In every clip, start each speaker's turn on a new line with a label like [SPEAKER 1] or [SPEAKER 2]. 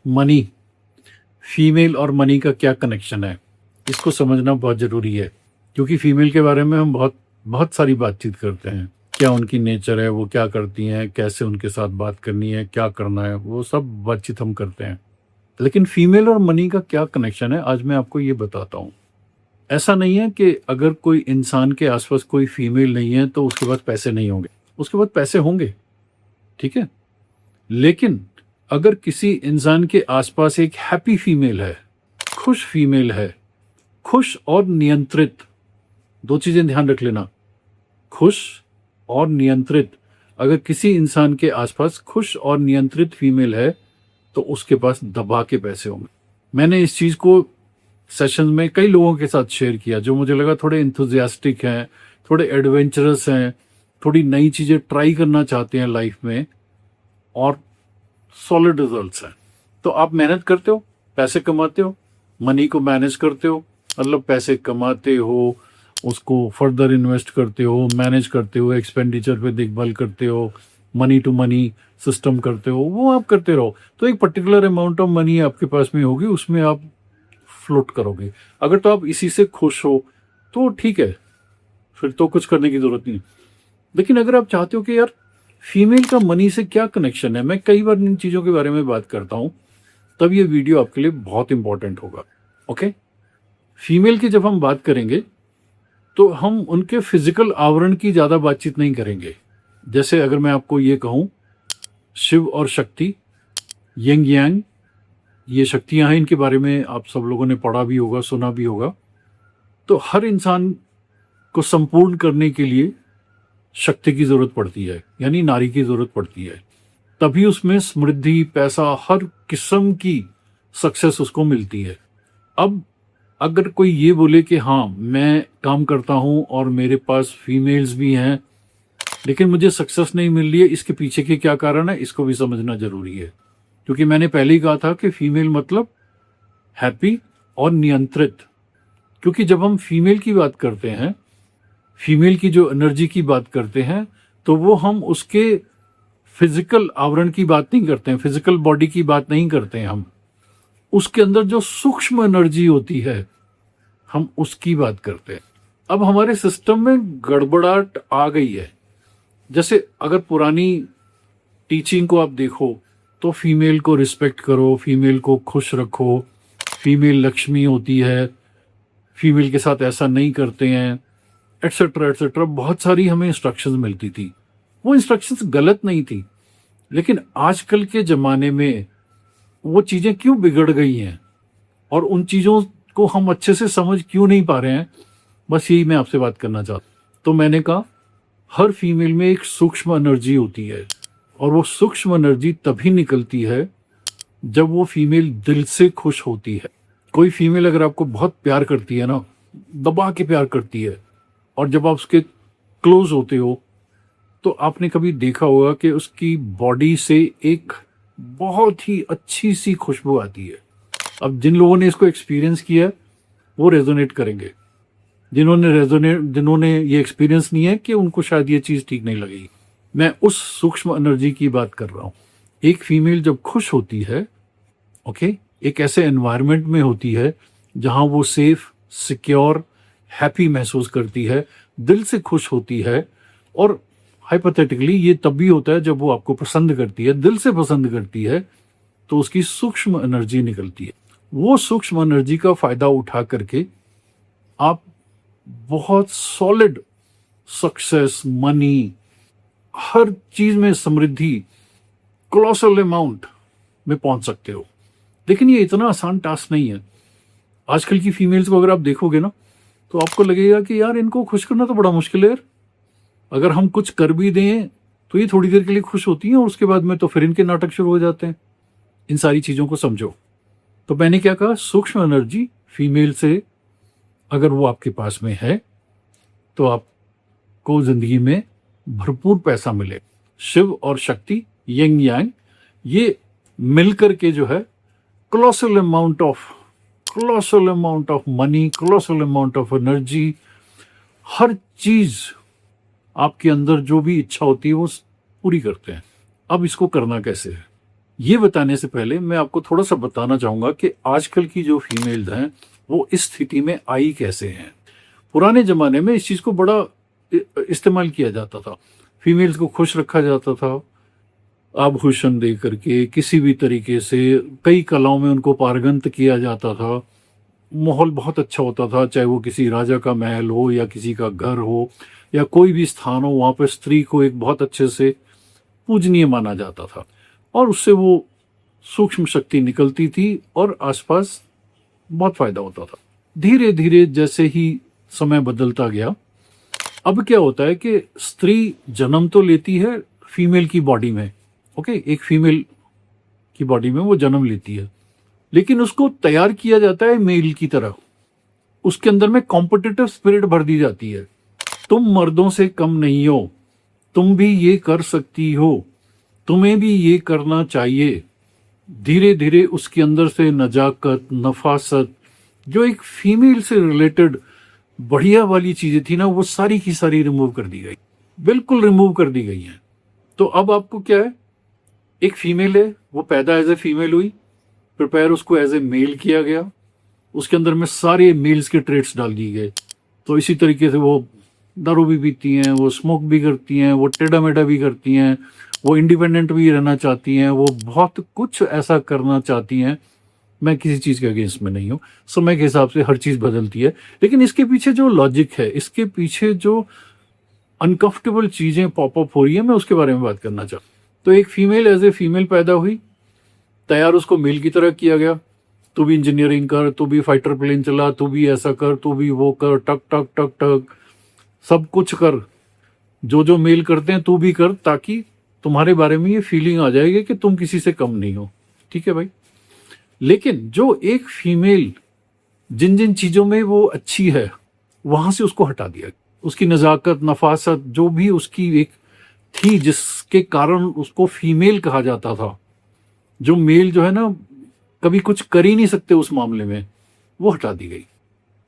[SPEAKER 1] Money, female और money का क्या कनेक्शन है, इसको समझना बहुत ज़रूरी है। क्योंकि फीमेल के बारे में हम बहुत बहुत सारी बातचीत करते हैं, क्या उनकी नेचर है, वो क्या करती हैं, कैसे उनके साथ बात करनी है, क्या करना है, वो सब बातचीत हम करते हैं। लेकिन फीमेल और मनी का क्या कनेक्शन है, आज मैं आपको ये बताता हूँ। ऐसा नहीं है कि अगर कोई इंसान के आसपास कोई फीमेल नहीं है तो उसके पास पैसे नहीं होंगे, उसके पास पैसे होंगे, ठीक है। लेकिन अगर किसी इंसान के आसपास एक हैप्पी फीमेल है, खुश फीमेल है, खुश और नियंत्रित, दो चीजें ध्यान रख लेना, खुश और नियंत्रित, अगर किसी इंसान के आसपास खुश और नियंत्रित फीमेल है तो उसके पास दबा के पैसे होंगे। मैंने इस चीज को सेशन में कई लोगों के साथ शेयर किया जो मुझे लगा थोड़े इंथुजियास्टिक हैं, थोड़े एडवेंचरस हैं, थोड़ी नई चीजें ट्राई करना चाहते हैं लाइफ में और सॉलिड रिजल्ट्स हैं। तो आप मेहनत करते हो, पैसे कमाते हो, मनी को मैनेज करते हो, मतलब पैसे कमाते हो, उसको फर्दर इन्वेस्ट करते हो, मैनेज करते हो, एक्सपेंडिचर पे देखभाल करते हो, मनी टू मनी सिस्टम करते हो, वो आप करते रहो तो एक पर्टिकुलर अमाउंट ऑफ मनी आपके पास में होगी, उसमें आप फ्लोट करोगे। अगर तो आप इसी से खुश हो तो ठीक है, फिर तो कुछ करने की जरूरत नहीं। लेकिन अगर आप चाहते हो कि यार फीमेल का मनी से क्या कनेक्शन है, मैं कई बार इन चीज़ों के बारे में बात करता हूँ, तब ये वीडियो आपके लिए बहुत इंपॉर्टेंट होगा। ओके, फीमेल की जब हम बात करेंगे तो हम उनके फिजिकल आवरण की ज़्यादा बातचीत नहीं करेंगे। जैसे अगर मैं आपको ये कहूँ, शिव और शक्ति, यंग यांग, ये शक्तियाँ हैं, इनके बारे में आप सब लोगों ने पढ़ा भी होगा, सुना भी होगा। तो हर इंसान को संपूर्ण करने के लिए शक्ति की जरूरत पड़ती है, यानी नारी की जरूरत पड़ती है, तभी उसमें समृद्धि, पैसा, हर किस्म की सक्सेस उसको मिलती है। अब अगर कोई ये बोले कि हाँ मैं काम करता हूँ और मेरे पास फीमेल्स भी हैं लेकिन मुझे सक्सेस नहीं मिल रही है, इसके पीछे के क्या कारण है, इसको भी समझना जरूरी है। क्योंकि मैंने पहले ही कहा था कि फीमेल मतलब हैप्पी और नियंत्रित। क्योंकि जब हम फीमेल की बात करते हैं, फीमेल की जो एनर्जी की बात करते हैं, तो वो हम उसके फिजिकल आवरण की बात नहीं करते हैं, फिजिकल बॉडी की बात नहीं करते हैं, हम उसके अंदर जो सूक्ष्म एनर्जी होती है हम उसकी बात करते हैं। अब हमारे सिस्टम में गड़बड़ाहट आ गई है। जैसे अगर पुरानी टीचिंग को आप देखो तो फीमेल को रिस्पेक्ट करो, फीमेल को खुश रखो, फीमेल लक्ष्मी होती है, फीमेल के साथ ऐसा नहीं करते हैं, एटसेट्रा एटसेट्रा, बहुत सारी हमें इंस्ट्रक्शंस मिलती थी। वो इंस्ट्रक्शंस गलत नहीं थी, लेकिन आजकल के ज़माने में वो चीज़ें क्यों बिगड़ गई हैं और उन चीज़ों को हम अच्छे से समझ क्यों नहीं पा रहे हैं, बस यही मैं आपसे बात करना चाहता हूँ। तो मैंने कहा हर फीमेल में एक सूक्ष्म एनर्जी होती है और वो सूक्ष्म एनर्जी तभी निकलती है जब वो फीमेल दिल से खुश होती है। कोई फीमेल अगर आपको बहुत प्यार करती है ना, दबा के प्यार करती है, और जब आप उसके क्लोज होते हो तो आपने कभी देखा होगा कि उसकी बॉडी से एक बहुत ही अच्छी सी खुशबू आती है। अब जिन लोगों ने इसको एक्सपीरियंस किया वो रेजोनेट करेंगे, जिन्होंने ये एक्सपीरियंस नहीं है कि उनको शायद ये चीज़ ठीक नहीं लगेगी। मैं उस सूक्ष्म एनर्जी की बात कर रहा हूँ। एक फीमेल जब खुश होती है, ओके, एक ऐसे एनवायरनमेंट में होती है जहां वो सेफ, सिक्योर, हैप्पी महसूस करती है, दिल से खुश होती है, और हाइपोथेटिकली ये तब भी होता है जब वो आपको पसंद करती है, दिल से पसंद करती है, तो उसकी सूक्ष्म एनर्जी निकलती है। वो सूक्ष्म एनर्जी का फायदा उठा करके आप बहुत सॉलिड सक्सेस, मनी, हर चीज में समृद्धि, कोलोसल अमाउंट में पहुंच सकते हो। लेकिन ये इतना आसान टास्क नहीं है। आजकल की फीमेल्स को अगर आप देखोगे ना तो आपको लगेगा कि यार इनको खुश करना तो बड़ा मुश्किल है यार। अगर हम कुछ कर भी दें तो ये थोड़ी देर के लिए खुश होती हैं और उसके बाद में तो फिर इनके नाटक शुरू हो जाते हैं। इन सारी चीज़ों को समझो। तो मैंने क्या कहा, सूक्ष्म एनर्जी फीमेल से अगर वो आपके पास में है तो आपको जिंदगी में भरपूर पैसा मिले। शिव और शक्ति, यंग यांग, ये मिलकर के जो है colossal amount of money, colossal amount of energy, हर चीज आपके अंदर जो भी इच्छा होती है वो पूरी करते हैं। अब इसको करना कैसे है, ये बताने से पहले मैं आपको थोड़ा सा बताना चाहूंगा कि आजकल की जो फीमेल्स हैं वो इस स्थिति में आई कैसे हैं। पुराने जमाने में इस चीज को बड़ा इस्तेमाल किया जाता था। फीमेल्स को खुश रखा जाता था आभूषण दे करके, किसी भी तरीके से कई कलाओं में उनको पारंगत किया जाता था। माहौल बहुत अच्छा होता था, चाहे वो किसी राजा का महल हो या किसी का घर हो या कोई भी स्थान हो, वहां पर स्त्री को एक बहुत अच्छे से पूजनीय माना जाता था और उससे वो सूक्ष्म शक्ति निकलती थी और आसपास बहुत फायदा होता था। धीरे धीरे जैसे ही समय बदलता गया, अब क्या होता है कि स्त्री जन्म तो लेती है फीमेल की बॉडी में, ओके, एक फीमेल की बॉडी में वो जन्म लेती है, लेकिन उसको तैयार किया जाता है मेल की तरह। उसके अंदर में कॉम्पिटिटिव स्पिरिट भर दी जाती है। तुम मर्दों से कम नहीं हो, तुम भी ये कर सकती हो, तुम्हें भी ये करना चाहिए। धीरे धीरे उसके अंदर से नजाकत, नफासत, जो एक फीमेल से रिलेटेड बढ़िया वाली चीजें थी ना, वो सारी की सारी रिमूव कर दी गई, बिल्कुल रिमूव कर दी गई हैं। तो अब आपको क्या है, एक फीमेल है, वो पैदा एज ए फीमेल हुई, प्रिपेयर उसको एज ए मेल किया गया, उसके अंदर में सारे मेल्स के ट्रेट्स डाल दिए गए। तो इसी तरीके से वो दारू भी पीती हैं, वो स्मोक भी करती हैं, वो टेढ़ा मेढ़ा भी करती हैं, वो इंडिपेंडेंट भी रहना चाहती हैं, वो बहुत कुछ ऐसा करना चाहती हैं। मैं किसी चीज़ के अगेंस्ट में नहीं हूँ, समय के हिसाब से हर चीज़ बदलती है, लेकिन इसके पीछे जो लॉजिक है, इसके पीछे जो अनकंफर्टेबल चीज़ें पॉपअप हो रही है, मैं उसके बारे में बात करना चाहता हूँ। तो एक फीमेल एज ए फीमेल पैदा हुई, तैयार उसको मेल की तरह किया गया। तू भी इंजीनियरिंग कर, तू भी फाइटर प्लेन चला, तू भी ऐसा कर, तू भी वो कर, टक टक टक टक सब कुछ कर, जो जो मेल करते हैं तू भी कर, ताकि तुम्हारे बारे में ये फीलिंग आ जाएगी कि तुम किसी से कम नहीं हो। ठीक है भाई। लेकिन जो एक फीमेल जिन जिन चीजों में वो अच्छी है, वहां से उसको हटा दिया। उसकी नजाकत, नफासत, जो भी उसकी एक थी जिसके कारण उसको फीमेल कहा जाता था, जो मेल जो है ना कभी कुछ कर ही नहीं सकते उस मामले में, वो हटा दी गई।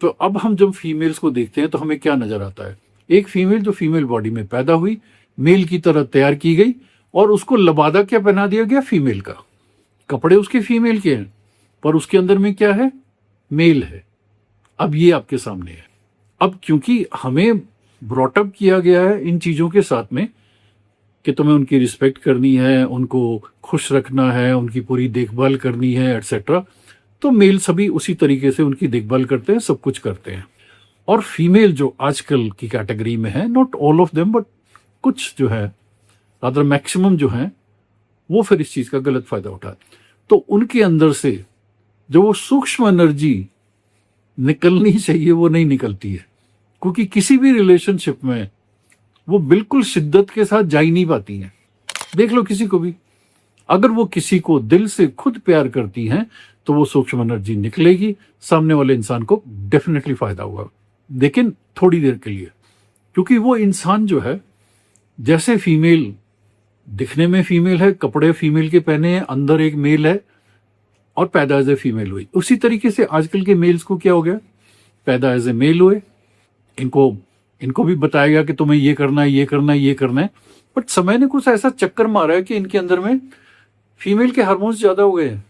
[SPEAKER 1] तो अब हम जब फीमेल्स को देखते हैं तो हमें क्या नजर आता है, एक फीमेल जो फीमेल बॉडी में पैदा हुई, मेल की तरह तैयार की गई और उसको लबादा क्या पहना दिया गया, फीमेल का। कपड़े उसके फीमेल के हैं पर उसके अंदर में क्या है, मेल है। अब ये आपके सामने है। अब क्योंकि हमें ब्रॉटअप किया गया है इन चीजों के साथ में कि तुम्हें उनकी रिस्पेक्ट करनी है, उनको खुश रखना है, उनकी पूरी देखभाल करनी है, एटसेट्रा, तो मेल सभी उसी तरीके से उनकी देखभाल करते हैं, सब कुछ करते हैं। और फीमेल जो आजकल की कैटेगरी में है, not all of them but कुछ जो है, रादर मैक्सिमम जो है, वो फिर इस चीज का गलत फायदा उठाए। तो उनके अंदर से जो वो सूक्ष्म एनर्जी निकलनी चाहिए वो नहीं निकलती है, क्योंकि किसी भी रिलेशनशिप में वो बिल्कुल शिद्दत के साथ जा ही नहीं पाती हैं। देख लो किसी को भी, अगर वो किसी को दिल से खुद प्यार करती हैं तो वो सूक्ष्म एनर्जी निकलेगी, सामने वाले इंसान को डेफिनेटली फायदा होगा, लेकिन थोड़ी देर के लिए। क्योंकि वो इंसान जो है, जैसे फीमेल दिखने में फीमेल है, कपड़े फीमेल के पहने हैं, अंदर एक मेल है और पैदा एज ए फीमेल हुई, उसी तरीके से आजकल के मेल्स को क्या हो गया, पैदा एज ए मेल हुए, इनको भी बताया गया कि तुम्हें ये करना है, ये करना है, ये करना है, बट समय ने कुछ ऐसा चक्कर मारा है कि इनके अंदर में फीमेल के हार्मोन्स ज्यादा हो गए हैं।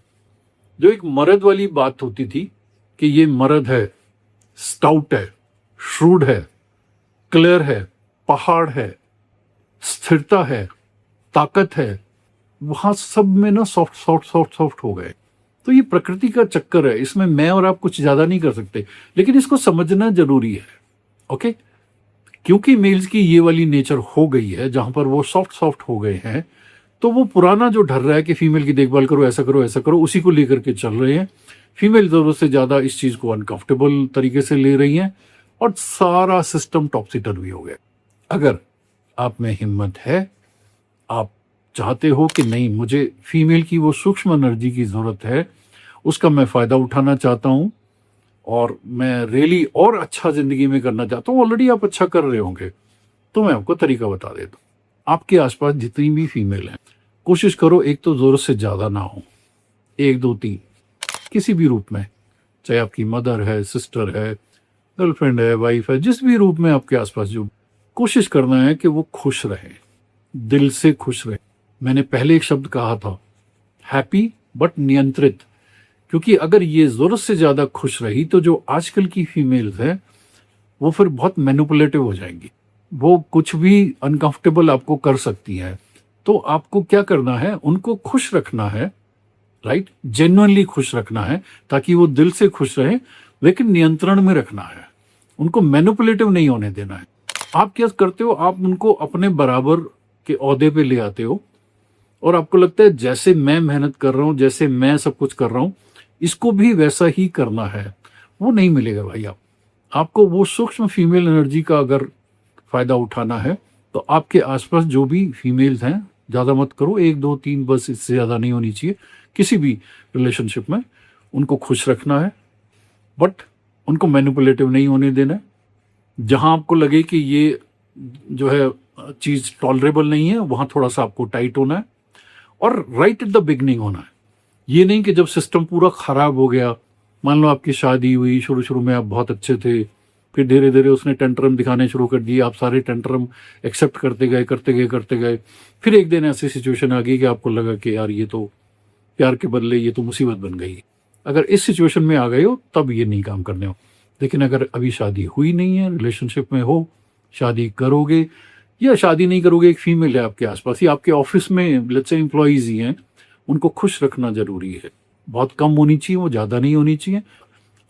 [SPEAKER 1] जो एक मर्द वाली बात होती थी कि ये मर्द है, स्टाउट है, श्रूड है, क्लियर है, पहाड़ है, स्थिरता है, ताकत है, वहां सब में ना सॉफ्ट सॉफ्ट सॉफ्ट सॉफ्ट हो गए। तो ये प्रकृति का चक्कर है, इसमें मैं और आप कुछ ज्यादा नहीं कर सकते, लेकिन इसको समझना जरूरी है। ओके, क्योंकि मेल्स की ये वाली नेचर हो गई है जहां पर वो सॉफ्ट सॉफ्ट हो गए हैं, तो वो पुराना जो डर रहा है कि फीमेल की देखभाल करो, ऐसा करो, ऐसा करो, उसी को लेकर के चल रहे हैं। फीमेल जरूरत से ज्यादा इस चीज को अनकंफर्टेबल तरीके से ले रही हैं और सारा सिस्टम टॉपसीटर भी हो गया। अगर आप में हिम्मत है, आप चाहते हो कि नहीं, मुझे फीमेल की वो सूक्ष्म एनर्जी की जरूरत है, उसका मैं फायदा उठाना चाहता हूं और मैं रियली और अच्छा जिंदगी में करना चाहता हूं, ऑलरेडी आप अच्छा कर रहे होंगे, तो मैं आपको तरीका बता देता हूं। आपके आसपास जितनी भी फीमेल हैं, कोशिश करो एक तो जरूरत से ज्यादा ना हो, 1 2 3 किसी भी रूप में, चाहे आपकी मदर है, सिस्टर है, गर्लफ्रेंड है, वाइफ है, जिस भी रूप में आपके आसपास, जो कोशिश करना है कि वो खुश रहे, दिल से खुश रहे। मैंने पहले एक शब्द कहा था, हैप्पी बट नियंत्रित। क्योंकि अगर ये जरूरत से ज्यादा खुश रही तो जो आजकल की फीमेल्स हैं वो फिर बहुत मैनिपुलेटिव हो जाएंगी, वो कुछ भी अनकंफर्टेबल आपको कर सकती हैं। तो आपको क्या करना है, उनको खुश रखना है, राइट, जेन्युइनली खुश रखना है ताकि वो दिल से खुश रहे, लेकिन नियंत्रण में रखना है, उनको मैनिपुलेटिव नहीं होने देना है। आप क्या करते हो, आप उनको अपने बराबर के ओहदे पे ले आते हो और आपको लगता है जैसे मैं मेहनत कर रहा हूं, जैसे मैं सब कुछ कर रहा हूं, इसको भी वैसा ही करना है। वो नहीं मिलेगा भाई। आपको वो सूक्ष्म फीमेल एनर्जी का अगर फायदा उठाना है तो आपके आसपास जो भी फीमेल्स हैं, ज्यादा मत करो, 1 2 3 बस, इससे ज्यादा नहीं होनी चाहिए किसी भी रिलेशनशिप में। उनको खुश रखना है बट उनको मैनिपुलेटिव नहीं होने देना है। जहां आपको लगे कि ये जो है चीज टॉलरेबल नहीं है, वहां थोड़ा सा आपको टाइट होना है और राइट एट द बिगनिंग होना है। ये नहीं कि जब सिस्टम पूरा खराब हो गया, मान लो आपकी शादी हुई, शुरू शुरू में आप बहुत अच्छे थे, फिर धीरे धीरे उसने टेंट्रम दिखाने शुरू कर दिए, आप सारे टेंट्रम एक्सेप्ट करते गए करते गए करते गए, फिर एक दिन ऐसी सिचुएशन आ गई कि आपको लगा कि यार ये तो प्यार के बदले ये तो मुसीबत बन गई। अगर इस सिचुएशन में आ गए हो तब ये नहीं काम करने हो। लेकिन अगर अभी शादी हुई नहीं है, रिलेशनशिप में हो, शादी करोगे या शादी नहीं करोगे, एक फीमेल है आपके आसपास या आपके ऑफिस में लेट्स से एम्प्लॉइज ही हैं, उनको खुश रखना जरूरी है। बहुत कम होनी चाहिए, वो ज्यादा नहीं होनी चाहिए,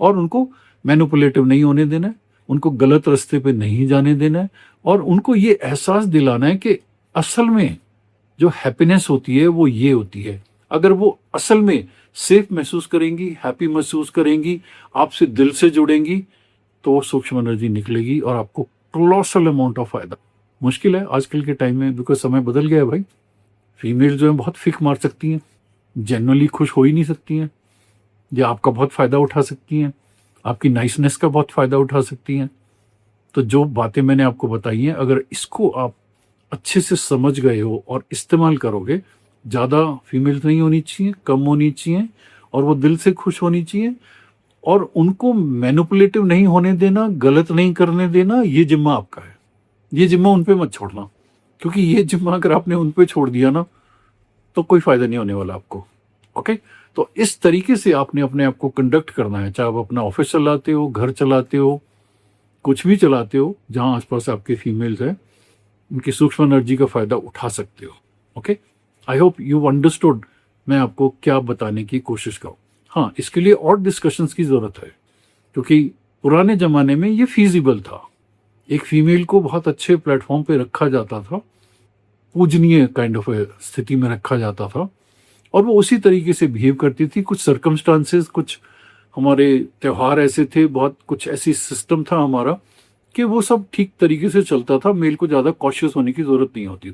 [SPEAKER 1] और उनको मैनिपुलेटिव नहीं होने देना है, उनको गलत रास्ते पे नहीं जाने देना है, और उनको ये एहसास दिलाना है कि असल में जो हैप्पीनेस होती है वो ये होती है। अगर वो असल में सेफ महसूस करेंगी, हैप्पी महसूस करेंगी, आपसे दिल से जुड़ेंगी, तो वो सूक्ष्म एनर्जी निकलेगी और आपको क्लोसल अमाउंट ऑफ फायदा। मुश्किल है आजकल के टाइम में, बिकॉज समय बदल गया है भाई। फीमेल जो है बहुत फिक मार सकती हैं, जेन्युइनली खुश हो ही नहीं सकती हैं, या आपका बहुत फायदा उठा सकती हैं, आपकी नाइसनेस का बहुत फायदा उठा सकती हैं। तो जो बातें मैंने आपको बताई हैं, अगर इसको आप अच्छे से समझ गए हो और इस्तेमाल करोगे, ज्यादा फीमेल्स नहीं होनी चाहिए, कम होनी चाहिए, और वो दिल से खुश होनी चाहिए, और उनको मैनिपुलेटिव नहीं होने देना, गलत नहीं करने देना, ये जिम्मा आपका है। ये जिम्मा उन पे मत छोड़ना, क्योंकि ये जिम्मा अगर आपने उन पे छोड़ दिया ना तो कोई फायदा नहीं होने वाला आपको। ओके, तो इस तरीके से आपने अपने आप को कंडक्ट करना है, चाहे आप अपना ऑफिस चलाते हो, घर चलाते हो, कुछ भी चलाते हो, जहां आसपास आपके फीमेल्स हैं, उनकी सूक्ष्म एनर्जी का फायदा उठा सकते हो। Okay, I hope you understood मैं आपको क्या बताने की कोशिश करूं। हाँ, इसके लिए और डिस्कशंस की जरूरत है, क्योंकि पुराने जमाने में ये फीजिबल था। एक फीमेल को बहुत अच्छे प्लेटफॉर्म पे रखा जाता था, पूजनीय काइंड ऑफ स्थिति में रखा जाता था, और वो उसी तरीके से बिहेव करती थी। कुछ सर्कमस्टांसेस, कुछ हमारे त्योहार ऐसे थे, बहुत कुछ ऐसी सिस्टम था हमारा कि वो सब ठीक तरीके से चलता था। मेल को ज़्यादा कॉशियस होने की ज़रूरत नहीं होती,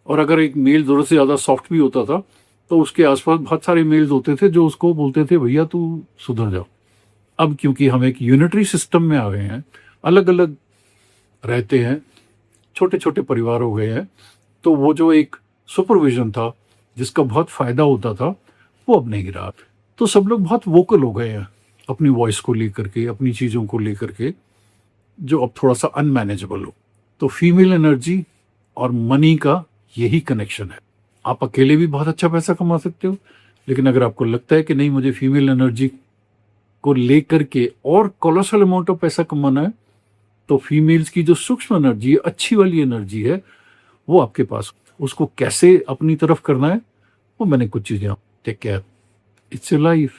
[SPEAKER 1] और अगर एक मेल ज़रूरत से ज़्यादा सॉफ्ट भी होता था तो उसके आसपास बहुत सारे मेल्स होते थे जो उसको बोलते थे भैया तू सुधर जाओ। अब क्योंकि हम एक यूनिटरी सिस्टम में आ गए हैं, अलग अलग रहते हैं, छोटे छोटे परिवार हो गए हैं, तो वो जो एक सुपरविजन था जिसका बहुत फायदा होता था वो अब नहीं रहा। तो सब लोग बहुत वोकल हो गए हैं अपनी वॉइस को लेकर के, अपनी चीज़ों को लेकर के, जो अब थोड़ा सा अनमैनेजेबल हो। तो फीमेल एनर्जी और मनी का यही कनेक्शन है। आप अकेले भी बहुत अच्छा पैसा कमा सकते हो, लेकिन अगर आपको लगता है कि नहीं मुझे फीमेल एनर्जी को लेकर के और कोलोसल अमाउंट ऑफ पैसा कमाना है, तो फीमेल्स की जो सूक्ष्म एनर्जी है, अच्छी वाली एनर्जी है, वो आपके पास। उसको कैसे अपनी तरफ करना है वो मैंने कुछ चीजें। Take care, it's your life.